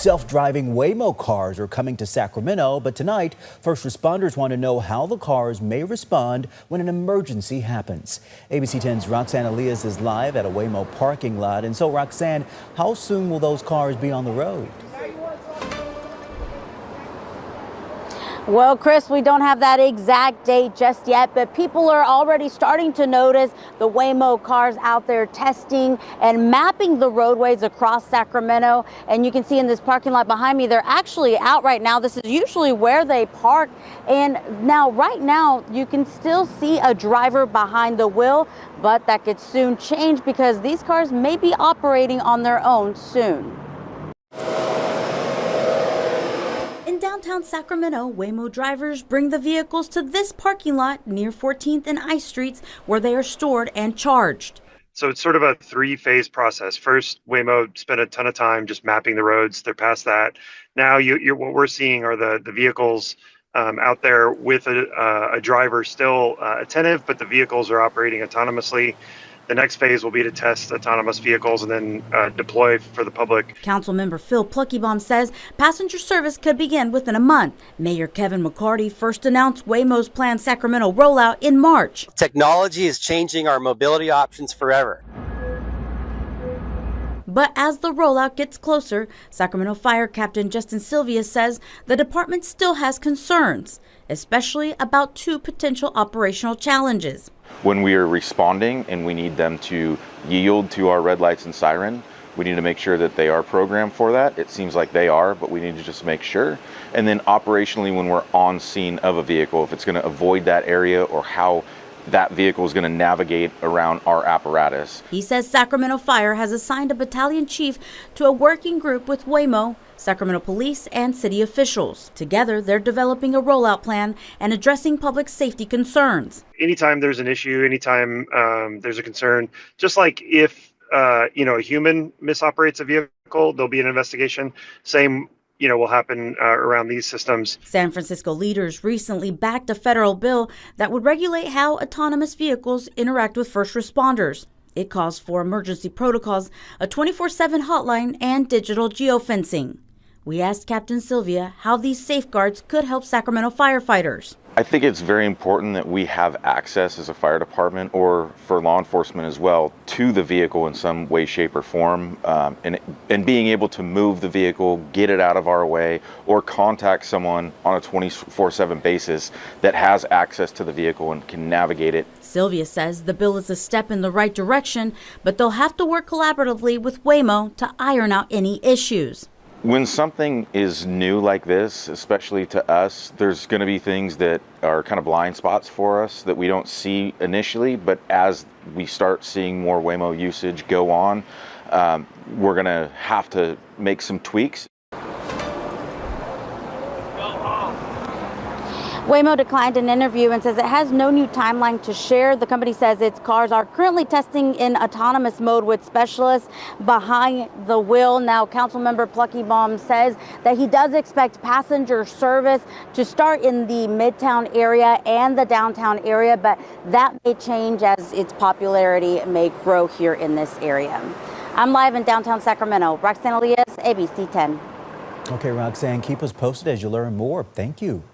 Self-driving Waymo cars are coming to Sacramento, but tonight, first responders want to know how the cars may respond when an emergency happens. ABC 10's Roxanne Elias is live at a Waymo parking lot. And so, Roxanne, how soon will those cars be on the road? Well, Chris, we don't have that exact date just yet, but people are already starting to notice the Waymo cars out there testing and mapping the roadways across Sacramento. And you can see in this parking lot behind me, they're actually out right now. This is usually where they park. And now, right now, you can still see a driver behind the wheel, but that could soon change because these cars may be operating on their own soon. In downtown Sacramento, Waymo drivers bring the vehicles to this parking lot near 14th and I Streets where they are stored and charged. So it's sort of a three-phase process. First, Waymo spent a ton of time just mapping the roads. They're past that. Now what we're seeing are the vehicles out there with a driver still attentive, but the vehicles are operating autonomously. The next phase will be to test autonomous vehicles and then deploy for the public. Councilmember Phil Pluckebaum says passenger service could begin within a month. Mayor McCarty first announced Waymo's planned Sacramento rollout in March. Technology is changing our mobility options forever. But as the rollout gets closer, Sacramento Fire Captain Justin Sylvia says the department still has concerns, especially about two potential operational challenges. When we are responding and we need them to yield to our red lights and siren, we need to make sure that they are programmed for that. It seems like they are, but we need to just make sure. And then operationally, when we're on scene of a vehicle, if it's going to avoid that area or how that vehicle is going to navigate around our apparatus. He says Sacramento Fire has assigned a battalion chief to a working group with Waymo, Sacramento police, and city officials. Together, they're developing a rollout plan and addressing public safety concerns. Anytime there's an issue, anytime there's a concern, just like if a human misoperates a vehicle, there'll be an investigation. Same will happen around these systems. San Francisco leaders recently backed a federal bill that would regulate how autonomous vehicles interact with first responders. It calls for emergency protocols, a 24/7 hotline, and digital geofencing. We asked Captain Sylvia how these safeguards could help Sacramento firefighters. I think it's very important that we have access as a fire department or for law enforcement as well to the vehicle in some way, shape, or form, and being able to move the vehicle, get it out of our way, or contact someone on a 24/7 basis that has access to the vehicle and can navigate it. Sylvia says the bill is a step in the right direction, but they'll have to work collaboratively with Waymo to iron out any issues. When something is new like this, especially to us, there's going to be things that are kind of blind spots for us that we don't see initially. But as we start seeing more Waymo usage go on, we're going to have to make some tweaks. Waymo declined an interview and says it has no new timeline to share. The company says its cars are currently testing in autonomous mode with specialists behind the wheel. Now, Councilmember Pluckebaum says that he does expect passenger service to start in the Midtown area and the downtown area, but that may change as its popularity may grow here in this area. I'm live in downtown Sacramento. Roxanne Elias, ABC 10. Okay, Roxanne, keep us posted as you learn more. Thank you.